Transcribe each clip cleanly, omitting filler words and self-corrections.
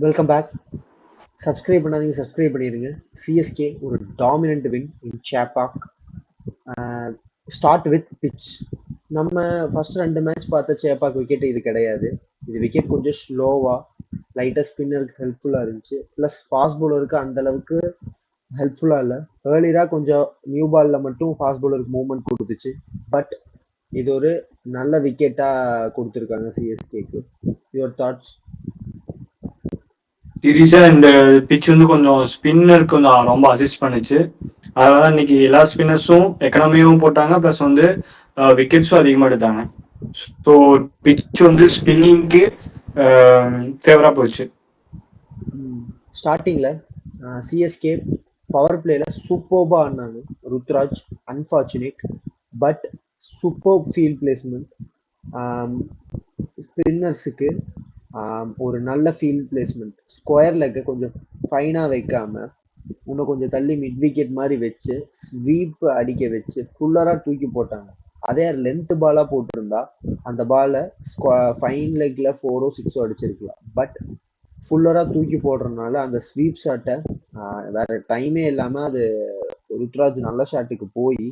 Welcome back. Subscribe பண்ணாதீங்க, subscribe பண்ணிடுங்க. CSK ஒரு dominant win in Chepauk. Start with pitch. நம்ம ஃபர்ஸ்ட் 2 மேட்ச் பார்த்த சேப்பாக் விக்கெட் இது கிடையாது. இது விக்கெட் கொஞ்சம் ஸ்லோவாக லைட்டாக ஸ்பின்னருக்கு ஹெல்ப்ஃபுல்லாக இருந்துச்சு. ப்ளஸ் ஃபாஸ்ட் பவுலருக்கு அந்த அளவுக்கு ஹெல்ப்ஃபுல்லாக இல்லை. ஏர்லியராக கொஞ்சம் நியூ பாலில் மட்டும் ஃபாஸ்ட் பவுலருக்கு மூவ்மெண்ட் கொடுத்துச்சு. பட் இது ஒரு நல்ல விக்கெட்டாக கொடுத்துருக்காங்க சிஎஸ்கேக்கு. Your thoughts? சீரியஸா இந்த பிச் வந்து கொஞ்சம் ஸ்பின்னருக்கு கொஞ்சம் ரொம்ப அசிஸ்ட் பண்ணுச்சு. அதனால இன்னைக்கு எல்லா ஸ்பின்னர்ஸும் எக்கனாமியும் போட்டாங்க, ப்ளஸ் வந்து விக்கெட்ஸும் அதிகமாக எடுத்தாங்க. ஸோ பிச் வந்து ஸ்பின்னிங்க்கு ஃபேவரா போச்சு. ஸ்டார்டிங்கில் சிஎஸ்கே பவர் பிளேல சூப்பர்பா ஆடினாங்க. Ruturaj unfortunate, but super field placement. ஸ்பின்னர்ஸுக்கு ஒரு நல்ல ஃபீல்ட் பிளேஸ்மெண்ட். ஸ்கொயர் லெக்கை கொஞ்சம் ஃபைனாக வைக்காம இன்னும் கொஞ்சம் தள்ளி மிட் விக்கெட் மாதிரி வச்சு ஸ்வீப் அடிக்க வச்சு ஃபுல்லராக தூக்கி போட்டாங்க. அதே லென்த் பாலாக போட்டிருந்தா அந்த பாலை ஃபைன் லெக்கில் 4 or 6 அடிச்சிருக்கலாம். பட் ஃபுல்லராக தூக்கி போடுறதுனால அந்த ஸ்வீப் ஷாட்டை வேற டைமே இல்லாமல் அது ருத்ராஜ் நல்ல ஷாட்டுக்கு போய்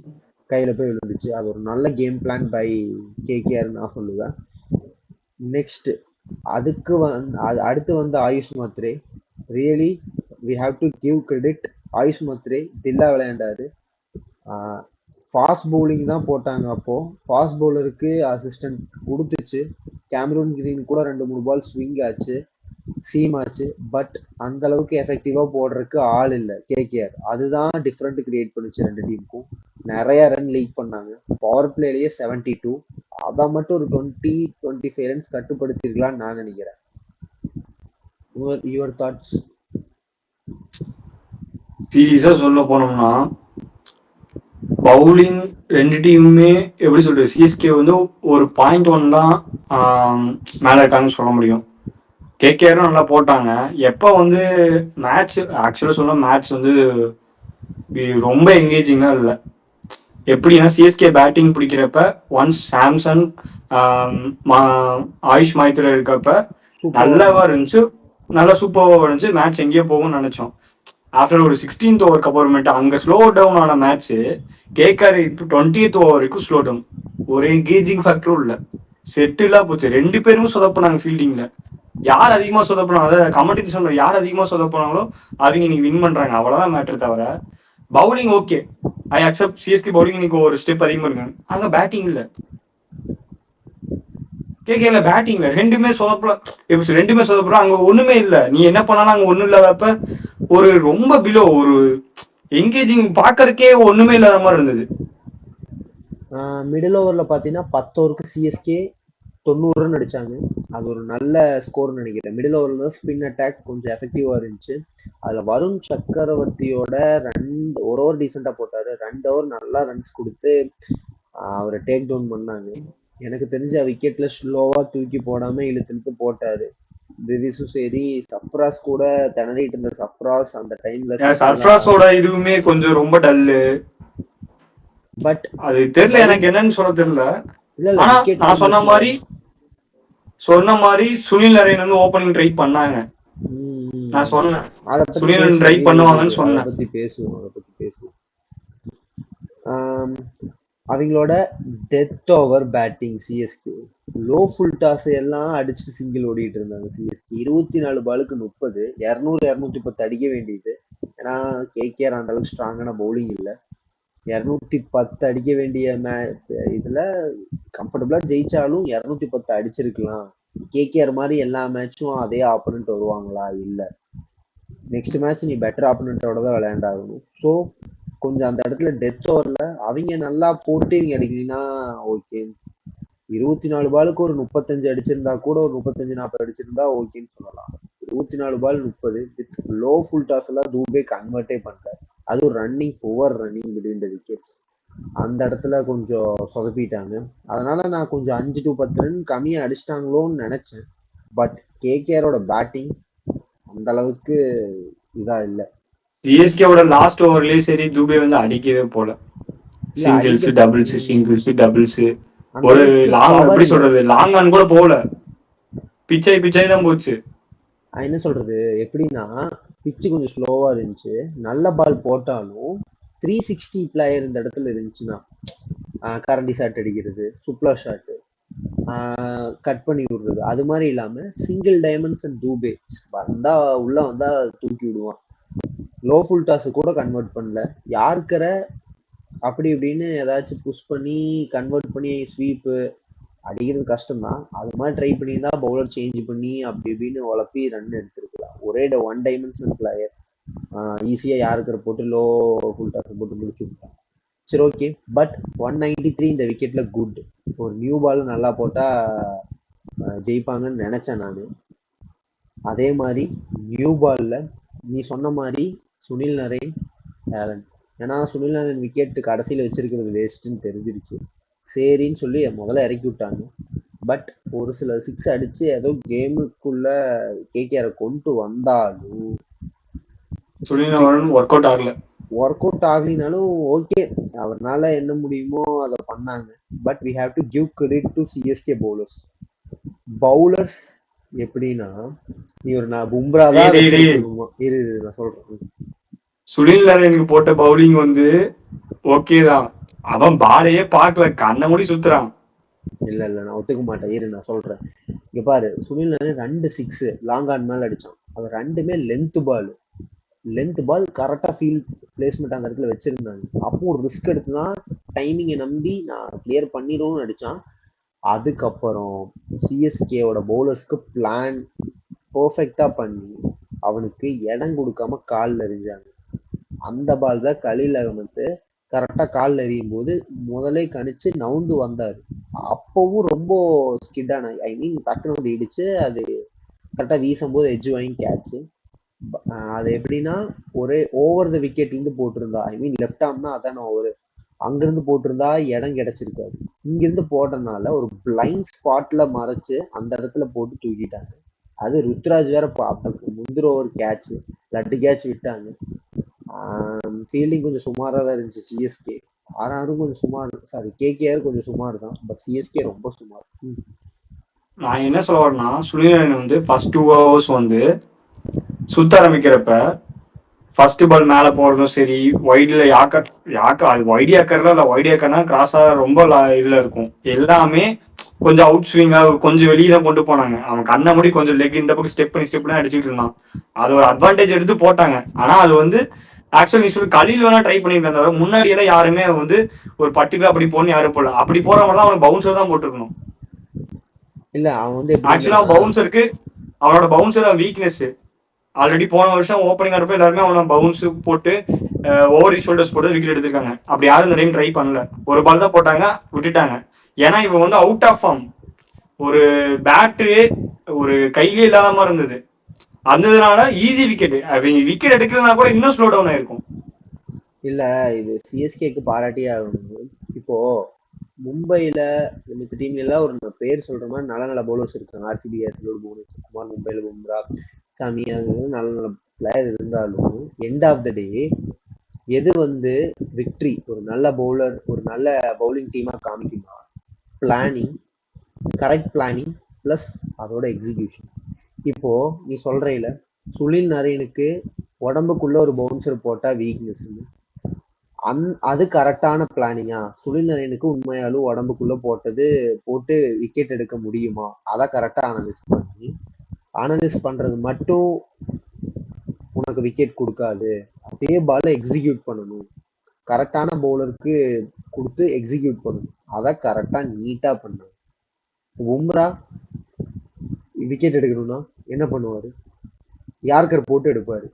கையில் போய் விழுந்துச்சு. அது ஒரு நல்ல கேம் பிளான் பை கேகேஆர் நான் சொல்லுவேன். நெக்ஸ்ட் அதுக்கு அடுத்து வந்து Ayush Mhatre. Really we have to give credit. Ayush Mhatre தில்லா விளையாண்டாரு. ஃபாஸ்ட் பவுலிங் தான் போட்டாங்க. அப்போ ஃபாஸ்ட் பவுலருக்கு அசிஸ்டன்ட் கொடுத்துச்சு. கேமரூன் கிரீன் கூட 2-3 பால் ஸ்விங் ஆச்சு, சீம் ஆச்சு. பட் அந்த அளவுக்கு எஃபெக்டிவா போடுறதுக்கு ஆள் இல்லை கேகேஆர். அதுதான் டிஃப்ரெண்ட் கிரியேட் பண்ணுச்சு ரெண்டு டீமுக்கும். நிறைய ரன் லீக் பண்ணாங்க. பவர் பிளேலயே 72. அதை மட்டும் ஒரு 20-25 ரன்ஸ் கட்டுப்படுத்திருக்கலாம்னு நான் நினைக்கிறேன். Your thoughts? சீரியஸா சொல்ல போனோம்னா பவுலிங் ரெண்டு டீமுமே எப்படி சொல்றது, சிஎஸ்கே வந்து ஒரு 0.1 தான் மேல இருக்காங்கன்னு சொல்ல முடியும். கேகேஆரும் நல்லா போட்டாங்க. எப்போ வந்து மேட்ச் ஆக்சுவலாக சொல்ல மேட்ச் வந்து ரொம்ப என்கேஜிங்காக இல்லை. எப்படின்னா சிஎஸ்கே பேட்டிங் பிடிக்கிறப்ப ஒன்ஸ் சாம்சன் ஆயுஷ் மைத்ரே இருக்கப்ப நல்லாவா இருந்துச்சு, நல்லா சூப்பராக இருந்துச்சு. மேட்ச் எங்கேயோ போகும்னு நினைச்சோம். ஆஃப்டர் ஒரு 16th ஓவருக்கு அப்புறமேட்டு அங்கே ஸ்லோ டவுன் ஆன மேட்ச்சு கேகேஆர் இப்போ 20th ஓவர் வரைக்கும் ஸ்லோ டவுன். ஒரு என்கேஜிங் ஃபேக்டரும் இல்லை. செட்டிலாக போச்சு. ரெண்டு பேருமே சொதப்பினாங்க ஃபீல்டிங்கில். யார் அதிகமாக சொதப்பினாங்க, அதாவது கமெண்டேட்டர் யார் அதிகமாக சொதப்பினாங்களோ அவங்க இன்னைக்கு வின் பண்ணுறாங்க. அவ்வளோதான் மேட்டர். தவிர bowling okay, I accept CSK bowling இன்னைக்கு ஒரு ஸ்டெப் அதிகமாக இருக்காங்க. அங்கே பேட்டிங் இல்லை. கேகேல பேட்டிங்ல ரெண்டுமே சொதப்பலாம். எப்படி ரெண்டுமே சொதப்பலாம். அங்கே ஒன்றுமே இல்லை. நீ என்ன பண்ணாலும் அங்கே ஒன்றும் இல்லாதப்ப ஒரு ரொம்ப பிலோ ஒரு என்கேஜிங் பார்க்கறதுக்கே ஒன்றுமே இல்லாத மாதிரி இருந்தது. மிடில் ஓவரில் பார்த்தீங்கன்னா 10 ஓவருக்கு சிஎஸ்கே 90 ரன் அடிச்சாங்க. அது ஒரு நல்ல ஸ்கோர்னு நினைக்கிறேன். மிடில் ஓவரில் தான் ஸ்பின் அட்டாக் கொஞ்சம் எஃபெக்டிவாக இருந்துச்சு. அதில் வருண் சக்கரவர்த்தியோட ஒரு ஓவர் டீசெண்டாக போட்டார். 2 ஓவர் நல்லா ரன்ஸ் கொடுத்து அவரை டேக் டவுன் பண்ணாங்க. எனக்கு தெரிஞ்ச விக்கெட்ல ஸ்லோவாக தூக்கி போடாமல் இழுத்து போட்டாரு. திவிஸும் சரி, சஃப்ராஸ் கூட திணறிட்டு இருந்த சஃப்ராஸ் அந்த டைம்ல சர்ஃப்ராஸோட இதுவுமே கொஞ்சம் ரொம்ப டல்லு. பட் அது தெரியல, எனக்கு என்னன்னு சொல்ல தெரியல. ஆனா நான் சொன்ன மாதிரி சுனில் நரேன் வந்து ஓப்பனிங் ட்ரை பண்ணாங்க. நான் சொன்னேன் சுனில் ட்ரை பண்ணுவாங்கன்னு சொன்னேன். அதை பத்தி பேசுவோம். அவங்களோட death over batting CSK low full toss எல்லாம் அடிச்சுட்டு சிங்கிள் ஓடிட்டு இருந்தாங்க. சிஎஸ்கே 24 பாலுக்கு 30, 200-210 அடிக்க வேண்டியது. ஏன்னா கேகேஆர் அந்த அளவுக்கு ஸ்ட்ராங்கான பவுலிங் இல்லை. 210 அடிக்க வேண்டிய இதுல கம்ஃபர்டபுளா ஜெயிச்சாலும் 210 அடிச்சிருக்கலாம். கேகேஆர் மாதிரி எல்லா மேட்சும் அதே ஆப்போனன்ட் வருவாங்களா? இல்லை. நெக்ஸ்ட் மேட்ச் நீ பெட்டர் ஆப்போனன்ட்டோட தான் விளையாண்டாகணும். ஸோ கொஞ்சம் அந்த இடத்துல டெத் ஓவரில் அவங்க நல்லா போட்டு இவங்க அடிக்கலன்னா ஓகே. 24 பாலுக்கு ஒரு 35 அடிச்சிருந்தா கூட, ஒரு 35-40 அடிச்சிருந்தா ஓகேன்னு சொல்லலாம். 24 பால் 30 வித் லோ ஃபுல் டாஸ் எல்லாம் தூபே கன்வெர்ட்டே பண்ணிட்டார். அதுவும் running, over running between the wickets. அந்த இடத்துல கொஞ்சம் சொதப்பிட்டாங்க. அதனால நான் கொஞ்சம் 5 to 10 ரன் கம்மியாக அடிச்சிட்டாங்களோன்னு நினைச்சேன். பட் கேகேஆரோட பேட்டிங் அந்த அளவுக்கு இதா இல்லை. சிஎஸ்கேவோட லாஸ்ட் ஓவர்லயே சரி தூபே வந்து அடிக்கவே போல. சிங்கிள்ஸ் டபுள்ஸ் ஒரு லாங் எப்படி சொல்றது, லாங் ஆன் கூட போகல. பிச்சாய் தான் போச்சு. என்ன சொல்றது எப்படின்னா, பிச்சு கொஞ்சம் ஸ்லோவா இருந்துச்சு. நல்ல பால் போட்டாலும் 360 பிளேயர் இந்த இடத்துல இருந்துச்சுன்னா, கரண்டி ஷாட் அடிக்கிறது, சுப்லா ஷாட், கட் பண்ணி விடுறது, அது மாதிரி இல்லாம சிங்கிள் டைமென்ஷன் டூபே வந்தா உள்ள வந்தா தூக்கி விடுவான். லோ ஃபுல் டாஸ் கூட கன்வெர்ட் பண்ணல. யாருக்கிற அப்படி இப்படின்னு ஏதாச்சும் புஷ் பண்ணி கன்வெர்ட் பண்ணி ஸ்வீப்பு அடிக்கிறது கஷ்டம் தான். அது மாதிரி ட்ரை பண்ணியிருந்தா பவுலர் சேஞ்ச் பண்ணி அப்படி இப்படின்னு உழப்பி ரன் எடுத்துருக்கலாம். ஒரே ஒன் டைமென்ஷன் பிளேயர் ஈஸியா யாருக்கிற போட்டு லோ ஃபுல் டாஸ் போட்டு முடிச்சு விட்டாங்க. சரி ஓகே. பட் 193 இந்த விக்கெட்ல குட். ஒரு நியூ பால் நல்லா போட்டா ஜெயிப்பாங்கன்னு நினைச்சேன் நான். அதே மாதிரி நியூ பால்ல நீ சொன்ன மாதிரி சுனில் நரேன் டேலண்ட். ஏன்னா சுனில் நரேன் விக்கெட் கடைசியில் வச்சிருக்கிறது வேஸ்ட்டுன்னு தெரிஞ்சிருச்சு. சரின்னு சொல்லி முதல்ல இறக்கி விட்டாங்க. பட் ஒரு சில சிக்ஸ் அடிச்சு ஏதோ கேமுக்குள்ள கேகேஆரை கொண்டு வந்தாலும் ஒர்க் அவுட் ஆகல. ஒர்க் அவுட் ஆகலினாலும் ஓகே, அவர்னால என்ன முடியுமோ அதை பண்ணாங்க. But we have to give credit to CSK bowlers. Bowlers எப்படின்னா, நீ ஒரு நான் பும்ரா தான் இரு நான் சொல்றேன். சுனில் நரேனுக்கு போட்ட பவுலிங் வந்து ஓகே தான். அவன் பாலையே பார்க்கல, கண்ண மூடி சுத்துறான். இல்ல நான் ஒத்துக்க மாட்டேன். இரு நான் சொல்றேன். இங்க பாரு, சுனில் நரேன் 2 6 லாங் ஆன் மேல அடிச்சான். அது ரெண்டுமே லென்த் பால் கரெக்டா ஃபீல்ட் பிளேஸ்மெண்ட் அந்த இடத்துல வச்சிருந்தாங்க. அப்போ ஒரு ரிஸ்க் எடுத்து தான் டைமிங்கை நம்பி நான் கிளியர் பண்ணிடுவோம்னு அடிச்சான். அதுக்கப்புறம் சிஎஸ்கேவோட பவுலர்ஸ்க்கு பிளான் பர்ஃபெக்டா பண்ணி அவனுக்கு இடம் கொடுக்காம காலில் எறிஞ்சாங்க. அந்த பால் தான் கலீல் அகமது கரெக்டா காலில் எறியும் போது முதலே கணிச்சு நவுந்து வந்தாரு. அப்பவும் ரொம்ப ஸ்கிட்டான, ஐ மீன் டக்குனு வந்து இடிச்சு அது கரெக்டா வீசும் போது எட்ஜ் வாங்கி கேட்ச். அது எப்படின்னா, ஒரே ஓவர் த விக்கெட் இருந்து போட்டிருந்தா, ஐ மீன் லெஃப்ட் ஆர்ம்னா அதான ஓவர், அங்கிருந்து போட்டிருந்தா இடம் கிடைச்சிருக்காது. இங்கிருந்து போட்டனால ஒரு பிளைண்ட் ஸ்பாட்ல மறைச்சு அந்த இடத்துல போட்டு தூக்கிட்டாங்க. அது ருத்ராஜ் வேற முந்திர ஓவர் கேட்ச், லட்டு கேட்ச் விட்டாங்க. ஃபீல்டிங் கொஞ்சம் சுமாராக தான் இருந்துச்சு சிஎஸ்கே. ஆர்ஆரும் கொஞ்சம் சுமார், சாரி கேகேஆர் கொஞ்சம் சுமார் தான். பட் சிஎஸ்கே ரொம்ப சுமார். நான் என்ன சொல்ல வரேன்னா, சுனில் நரேன் வந்து ஃபர்ஸ்ட் 2 hours வந்து சுத்த ஆரம்பிக்கிறப்ப ஃபர்ஸ்ட் பால் மேல போறதும் சரி, வைட்ல அது வைடி ஆக்கர்ல இல்ல, வைடி ஆக்கர்னா கிராஸா ரொம்ப இதுல இருக்கும். எல்லாமே கொஞ்சம் அவுட் ஸ்விங்கா கொஞ்சம் வெளியே தான் கொண்டு போனாங்க. அவன் கண்ணை மூடி கொஞ்சம் லெக் இந்த பக்கம் ஸ்டெப் பண்ணி அடிச்சுட்டு இருந்தான். அது ஒரு அட்வான்டேஜ் எடுத்து போட்டாங்க. ஆனா அது வந்து ஆக்சுவலி நீ சொல்லி கலீல் வேணா ட்ரை பண்ணிருக்காங்க, தவிர முன்னாடி எல்லாம் யாருமே வந்து ஒரு பர்டிகுலர் அப்படி போன்னு யாரும் போடல. அப்படி போறவங்க தான் அவனுக்கு பவுன்சர் தான் போட்டுருக்கணும். இல்ல அவன் வந்து ஆக்சுவலா பவுன்சருக்கு அவனோட பவுன்சர் வீக்னஸ். ஆல்ரெடி போன வருஷம் ஓப்பனிங் ஆடுறப்ப எல்லாருமே அவனை பவுன்ஸ் போட்டு ஓவர் ஷோல்டர்ஸ் போட்டு விக்கெட் எடுத்திருக்காங்க. அப்படி யாரும் இந்த டைம் ட்ரை பண்ணல. ஒரு பால் தான் போட்டாங்க, விட்டுட்டாங்க. ஏன்னா இவன் வந்து அவுட் ஆஃப் ஃபார்ம், ஒரு பேட்டு ஒரு கையிலே இல்லாத மாதிரி இருந்தது. அந்ததுனால ஈஸி விக்கெட். அவங்க விக்கெட் எடுக்கலன்னா கூட இன்னும் ஸ்லோ டவுன் ஆயிருக்கும். இல்ல இது சிஎஸ்கேக்கு பாராட்டியே ஆகணும். இப்போ மும்பைல மித்த டீம்ல எல்லாம் ஒரு பேர் சொல்ற மாதிரி நல்ல நல்ல பவுலர்ஸ் இருக்காங்க. ஆர்சிபி புவனேஸ்வர் குமார், மும்பைல பும்ரா, சாமி, அது நல்ல நல்ல பிளேயர் இருந்தாலும் எண்ட் ஆஃப் த டே எது வந்து விக்டரி, ஒரு நல்ல பவுலர் ஒரு நல்ல பவுலிங் டீமா காமிக்குமா? பிளானிங், கரெக்ட் பிளானிங் பிளஸ் அதோட எக்ஸிகியூஷன். இப்போ நீ சொல்றீல சுனில் நரேனுக்கு உடம்புக்குள்ள ஒரு பவுன்சர் போட்டா வீக்னஸ், அது கரெக்டான பிளானிங்கா? சுனில் நரேனுக்கு உண்மையாலும் உடம்புக்குள்ள போட்டு விக்கெட் எடுக்க முடியுமா? அதை கரெக்டா அனலைஸ் பண்றது மட்டும் உனக்கு விக்கெட் கொடுக்காது. அதே பால எக்ஸிக்யூட் பண்ணணும், கரெக்டான பவுலருக்கு கொடுத்து எக்ஸிக்யூட் பண்ணணும். அதை கரெக்டா நீட்டா பண்ணணும். பும்ரா விக்கெட் எடுக்கணும்னா என்ன பண்ணுவாரு? யார்கர் போட்டு எடுப்பாரு.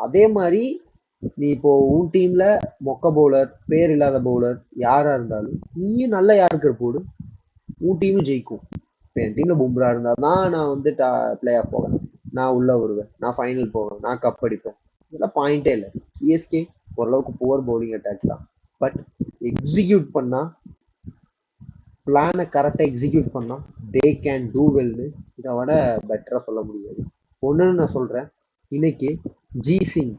அதே மாதிரி நீ இப்போ உன் டீம்ல மொக்க பவுலர், பேர் இல்லாத பவுலர் யாரா இருந்தாலும் நீயும் நல்ல யார்கர் போடு, உன் டீமும் ஜெயிக்கும். இப்போ என் டீம்ல பும்ரா இருந்தா தான் நான் வந்து பிளே ஆஃப் போவேன், நான் உள்ள வருவேன், நான் ஃபைனல் போவேன், நான் கப் அடிப்பேன். இதெல்லாம் பாயிண்டே இல்லை. சிஎஸ்கே ஓரளவுக்கு புவர் பவுலிங் அட்டாக் தான். பட் எக்ஸிக்யூட் பண்ணா, பிளானை கரெக்டாக எக்ஸிக்யூட் பண்ணா தே கேன் டூ வெல்னு இதை விட பெட்டராக சொல்ல முடியாது. ஒன்றுன்னு நான் சொல்கிறேன், இன்னைக்கு ஜி சிங்,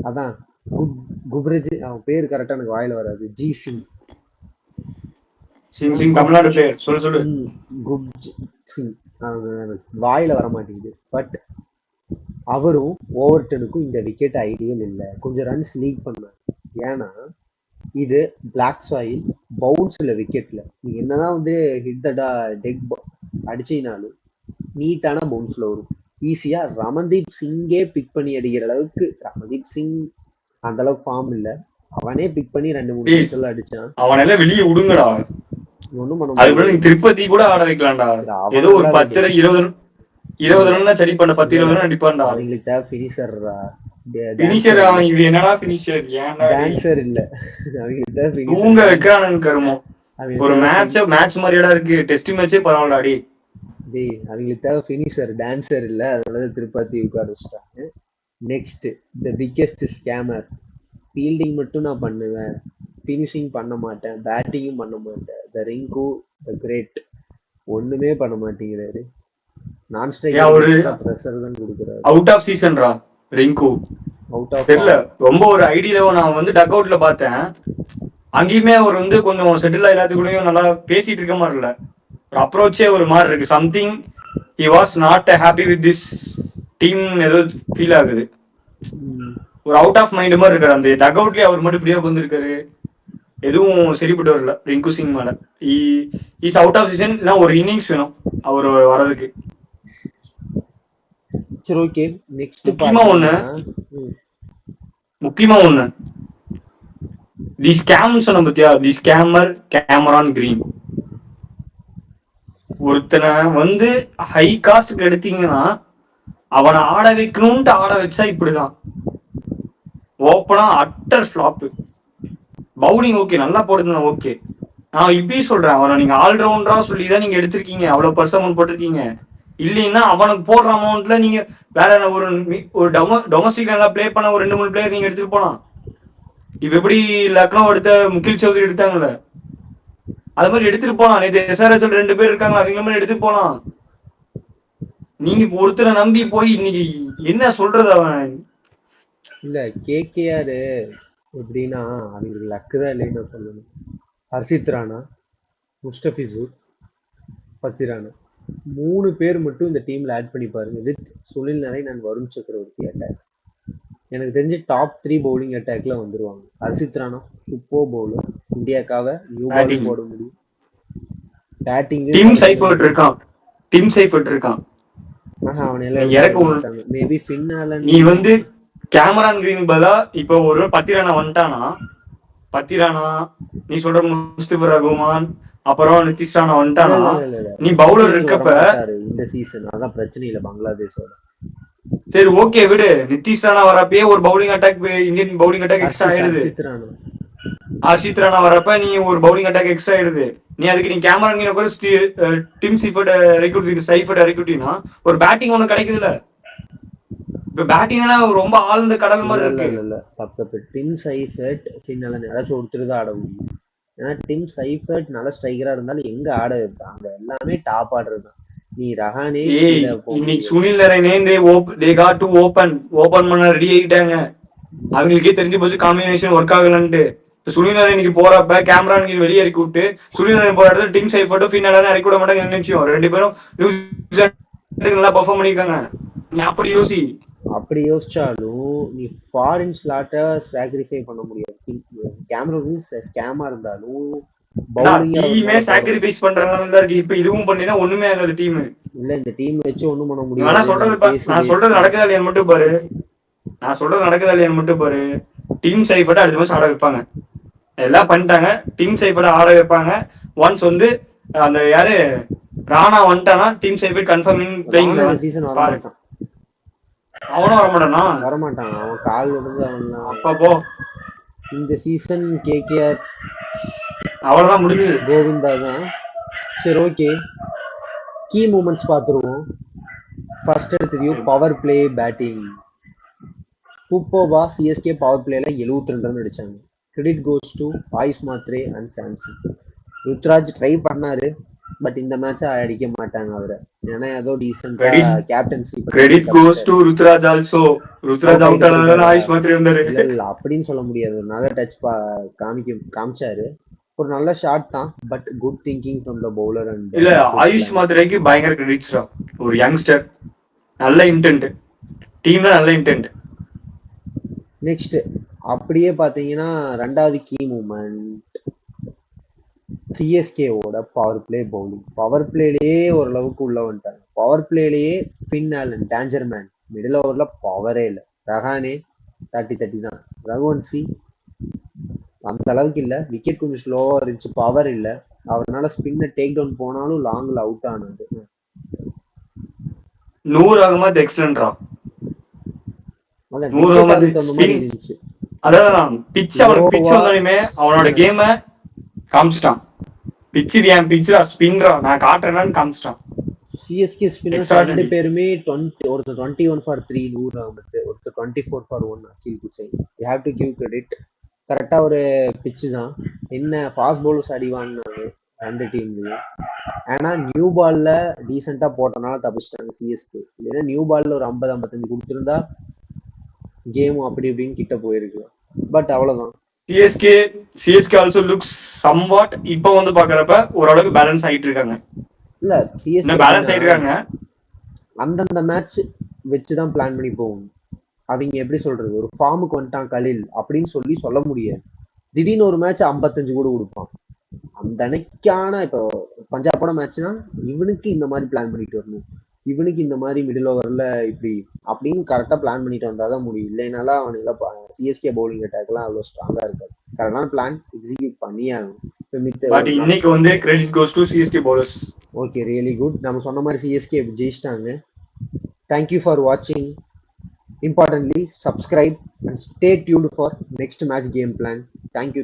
அதான் குப்ரேஜ், அவன் பேர் கரெக்டாக எனக்கு வாயில வராது, ஜி சிங் தமிழ்நாடு பேர் சொல்லு. குப்ஜ் சிங் வாயில வர மாட்டேங்குது. பட் அவரும் ஓவர்டனுக்கும் இந்த விக்கெட் ஐடியல் இல்லை, கொஞ்சம் ரன்ஸ் லீக் பண்ணார். ஏன்னா இது பிளாக் சாயில் பவுன்ஸ்ல விக்கெட்ல நீ என்னதான் வந்து ஹிட் த டெக் அடிச்சினாலும் நீட்டான பவுன்ஸ்ல வரும். ஈஸியா ரமன்தீப் சிங்கே பிக் பண்ணி அடிக்கிற அளவுக்கு ரமன்தீப் சிங் அந்த அளவுக்கு ஃபார்ம் இல்ல, அவனே பிக் பண்ணி 2-3 சிக்ஸர் அடிச்சான். அவனெல்லாம் வெளியே விடுங்கடா, ஒண்ணும் பண்ண அதுக்குள்ள முடியாது. நீ திருப்பதி கூட ஆட வைக்கலாம்டா. ஏதோ ஒரு 10-20 ரன் சரி பண்ண, 10-20 ரன் அடிப்பான்டா. அவங்களுக்கு தேவை ஃபினிஷர். ஃபினிஷர் அவன் இது என்னடா ஃபினிஷர்? ஏன்டா டான்சர் இல்ல, அவங்களுக்கு தேவை ஃபினிஷர். தூங்க வைக்கிறானுங்க கருமம். ஒரு மேட்ச் மாதிரிடா இருக்கு, டெஸ்ட் மேட்சே பரவாயில்ல அடி. டேய் அவங்களுக்கு தேவை ஃபினிஷர், டான்சர் இல்ல, அதனால திருப்பதி உட்கார வச்சுட்டாங்க. Next the biggest scammer. Fielding மட்டும் நான் பண்ணுவேன், ஃபினிஷிங் பண்ண மாட்டேன், பேட்டிங்கும் பண்ண மாட்டேன். த ரிங்கு த கிரேட் ஒண்ணுமே பண்ண மாட்டேங்கிறாரு. நான் ஸ்ட்ரைக்கர் பிரஷர் தான் கொடுக்குறாரு. அவுட் ஆஃப் சீசன்ரா ரிங்கு. அவுட் ஆஃப் தெரியல, ரொம்ப ஒரு ஐடியில நான் வந்து டக் அவுட்ல பார்த்தேன். அங்கேயுமே அவர் வந்து கொஞ்சம் செட்டில் எல்லாத்துக்குள்ளயும் நல்லா பேசிட்டு இருக்க மாதிரி இல்ல, ஒரு அப்ரோச்சே ஒரு மாதிரி இருக்கு. Something he was not happy with this team ஏதோ ஃபீல் ஆகுது. ஒரு அவுட் ஆஃப் மைண்ட் மாதிரி இருக்காரு. அந்த டக் அவுட்லயே அவர் மட்டும் இப்படியே வந்துருக்காரு, எதுவும் சரிப்பட்டு வரல ரிங்கு சிங் மேல. Is out of season. ஒரு இன்னிங்ஸ் வேணும் அவர் வர்றதுக்கு. சரி ஓகே, நெக்ஸ்ட் முக்கியமா ஒண்ணு தி ஸ்கேம் சொன்ன பத்தியா, தி ஸ்கேமர் கேமரான் கிரீன். ஒருத்தனை வந்து ஹை காஸ்ட் எடுத்தீங்கன்னா அவனை ஆட வைக்கணும்ட்டு ஆட வச்சா இப்படிதான். ஓப்பனா அட்டர் ஃபிளாப். பவுலிங் ஓகே, நல்லா போடுதுன்னா ஓகே. நான் இப்பயும் சொல்றேன், அவனை நீங்க ஆல்ரவுண்டரா சொல்லிதான் நீங்க எடுத்திருக்கீங்க, அவ்வளவு பர்சன் அமௌண்ட் போட்டிருக்கீங்க. இல்லைன்னா அவனுக்கு போடுற அமௌண்ட்ல நீங்க வேற ஒரு டொமஸ்டிக் நல்லா பிளே பண்ண ஒரு 2-3 பிளேயர் நீங்க எடுத்துட்டு போலாம். இப்ப எப்படி லக்னோ எடுத்த முகில் சௌத்ரி எடுத்தாங்கல்ல, அது மாதிரி எடுத்துட்டு போலாம். நேற்று SRS 2 பேர் இருக்காங்க, அவங்க மாதிரி எடுத்துட்டு போலாம். நீங்க ஒருத்தரை நம்பி போய் இன்னைக்கு என்ன சொல்றது? அவன் இல்ல KKR எப்படின்னா அவங்களுக்கு லக்கு தான் இல்லைன்னு சொல்லணும். ஹர்ஷித் ராணா, முஸ்டபிசூர், பத்திரானா 3 பேர் மட்டும் இந்த டீம்ல ஆட் பண்ணி பாருங்க. With Sunil Narine and Varun Chakravarthy attack. எனக்கு தெரிஞ்சு டாப் 3 பவுலிங் அட்டாக்ல வந்துருவாங்க. ஹர்ஷித் ராணா சூப்பர் பவுலர், இந்தியாக்காக நியூ பால் போட முடியும். பேட்டிங் டீம் சைஃபர்ட் இருக்கான், டீம் சைஃபர்ட் இருக்கான். மேபி ஃபின்னால நீ வந்து கேமரான் கிரீன் பதிலா இப்போ ஒரு பத்திரானா வந்துட்டானா, பத்திரானா நீ சொல்ற முஸ்தபிர் ரகுமான் அப்புறம் நிதிஷ் ராணா வந்துட்டானா, நீ பவுலர் இருக்கப்ப இந்த சீசன் அதான் பிரச்சனை இல்ல பங்களாதேஷோட. சரி ஓகே விடு, நிதிஷ் ராணா வரப்பே ஒரு bowling attack, Indian bowling attack extra ஆயிடுது. ஹர்ஷித் ராணா வரப்ப நீ ஒரு பவுலிங் அட்டாக் எக்ஸ்ட்ரா ஆயிடுது. நீ அதுக்கு நீ camera team Seifert recruit Seifert ரெக்ரூட்டினா ஒரு பேட்டிங் ஒண்ணு கிடைக்குதுல. இப்ப பேட்டிங் ரொம்ப ஆழ்ந்த கடல் மாதிரி இருக்கு. இல்ல தப்பு. டீம் சைஃபர்ட் சின்ன யாராச்சும் ஒருத்தர் தான் ஆட முடியும். ஏன்னா டீம் சைஃபர்ட் நல்ல ஸ்ட்ரைக்கரா இருந்தாலும் எங்க ஆட வைப்பாங்க, எல்லாமே டாப் ஆர்டர் தான். நீ ரஹானே இன்னைக்கு சுனில் நரேனே தே காட் டு ஓபன் பண்ண ரெடி ஆயிட்டாங்க. அவங்களுக்கே தெரிஞ்சு போச்சு காம்பினேஷன் ஒர்க் ஆகலன்ட்டு. சுனில் நரேன் இன்னைக்கு போறப்ப கேமரான் வெளியே இறக்கி விட்டு சுனில் நரேன் போற இடத்துல டீம் சைஃபர்ட்டும் ஃபின்னாலும் இறக்கி விட மாட்டாங்க நினைச்சோம். 2 பேரும் நல்லா பெர்ஃபார்ம் பண்ணிருக்காங்க. நீ அப்படி யோசி. அப்படி யோசிச்சாலும் நீ ஃபாரின் ஸ்லாட்டை சாக்ரிஃபை பண்ண முடியாது. கேமரா ஸ்கேமா இருந்தாலும் டீமே சாக்ரிஃபைஸ் பண்றதுனால தான் இருக்கு. இப்ப இதுவும் பண்ணினா ஒண்ணுமே ஆகாது டீம். இல்ல இந்த டீம் வச்சு ஒண்ணும் பண்ண முடியாது. நான் சொல்றது நடக்குதா இல்லையான்னு மட்டும் பாரு, டீம் சைஃபர்ட் அடுத்த மேட்ச் ஆட வைப்பாங்க. எல்லாம் பண்ணிட்டாங்க, டீம் சைஃபர்ட் ஆட வைப்பாங்க. ஒன்ஸ் வந்து அந்த யாரு ராணா வந்துட்டானா team Seifert conforming playing season வரமாட்டான். அவனும் வரமாட்டான், அவன் கால் விழுந்து அவன் அப்போ இந்த சீசன் KKR அவ்வளவுதான் முடிஞ்சு. கோவிந்தா தான். சரி ஓகே, கீ மூமெண்ட்ஸ் பார்த்துருவோம். ஃபர்ஸ்ட் எடுத்தது பவர் பிளே பேட்டிங். சூப்பர்வா CSK பவர் பிளேல 72 ரன் அடிச்சாங்க. Credit goes to Ayush Mhatre and Samson. Ruturaj try பண்ணாரு, பட் இந்த மேட்ச் அடிக்க மாட்டாங்க அவரை. ஏன்னா ஏதோ டீசன்ட்டா captaincy. Credit goes to Ruturaj also. Ruturaj out ஆனதால ஆயுஷ் மாத்ரே வந்தாரு. இல்ல அப்படின்னு சொல்ல முடியாது, ஒரு நல்ல டச் காமிச்சாரு. ஒரு நல்ல ஷாட் தான், but good thinking from the bowler. And இல்ல ஆயுஷ் மாத்ரேக்கு பயங்கர கிரெடிட்ஸ்டா. ஒரு யங்ஸ்டர், நல்ல இன்டென்ட், டீம்ல நல்ல இன்டென்ட். நெக்ஸ்ட் அப்படியே பாத்தீங்கன்னா ரெண்டாவது கீ மூமெண்ட் சிஎஸ்கேவோட பவர் பிளே பவுலிங். பவர் பிளேலயே ஓரளவுக்கு உள்ள வந்துட்டாங்க. பவர் பிளேலயே Finn Allen danger man middle ஓவர்ல பவரே இல்லை. ரஹானே 30 தான். ரகுவன்சி அந்த அளவுக்கு இல்லை. விக்கெட் கொஞ்சம் ஸ்லோவா இருந்துச்சு, பவர் இல்லை. அவரால் ஸ்பின்னை டேக் டவுன் போனாலும் லாங்ல அவுட் ஆனது. நூர் அகமது எக்ஸலன்ட்ரா. அதான் நூர் wicket அகமது அதுக்கு தகுந்த மாதிரி ஸ்பின், இருந்துச்சு. அதான் பிச் அவனுக்கு பிச் வந்தாலுமே அவனோட கேம காமிச்சிட்டான். பிச் இது என் பிச்சா ஸ்பின்ரா நான் காட்டுறேன்னு காமிச்சிட்டான். சிஎஸ்கே ஸ்பின்னர்ஸ் ரெண்டு பேருமே 20, ஒருத்தர் 21 for 3 நூர் அகமது, ஒருத்தர் 24 for 1 Akeal Hosein. You have to give credit. கரெக்டா ஒரு பிச்சு தான். என்ன ஃபாஸ்ட் பவுலர்ஸ் அடி வாங்கினாங்க ரெண்டு டீம்லயும். ஆனா நியூ பால்ல டீசெண்டா போட்டனால தப்பிச்சிட்டாங்க சிஎஸ்கே. இல்லைன்னா நியூ பால்ல ஒரு 50-55 கொடுத்திருந்தா கேமும் அப்படி இப்படின்னு கிட்ட போயிருக்கு. பட் அவ்வளவுதான். சிஎஸ்கே ஆல்சோ லுக்ஸ் சம்வாட் இப்போ வந்து பாக்குறப்ப ஓரளவுக்கு பேலன்ஸ் ஆயிட்டு இருக்காங்க. இல்ல சிஎஸ்கே பேலன்ஸ் ஆயிட்டு இருக்காங்க. அந்தந்த மேட்ச் வச்சுதான் பிளான் பண்ணி போகணும். அவங்க எப்படி சொல்றது, ஒரு ஃபார்முக்கு வந்துட்டான் கலில் அப்படின்னு சொல்ல முடியாது. திடீர்னு ஒரு மேட்ச் 55 கூட கொடுப்பான். அந்த அன்னைக்கான இப்போ பஞ்சாபோட மேட்ச்னா இவனுக்கு இந்த மாதிரி பிளான் பண்ணிட்டு வரணும், இவனுக்கு இந்த மாதிரி மிடில் ஓவர்ல இப்படி அப்படின்னு கரெக்டா பிளான் பண்ணிட்டு வந்தாதான் முடியும். இல்லைனாலும் அவனுக்கு சிஎஸ்கே பவுலிங் அட்டாக்லாம் அவ்வளவு ஸ்ட்ராங்கா இருக்காது. கரெக்டான பிளான் எக்ஸிக்யூட் பண்ணியே ஆகும். பட் இன்னைக்கு வந்து credit goes to CSK bowlers. Okay, really good. நம்ம சொன்ன மாதிரி சிஎஸ்கே ஜெயிச்சிட்டாங்க. தேங்க்யூ ஃபார் வாட்சிங். Importantly, subscribe and stay tuned for next match game plan. Thank you.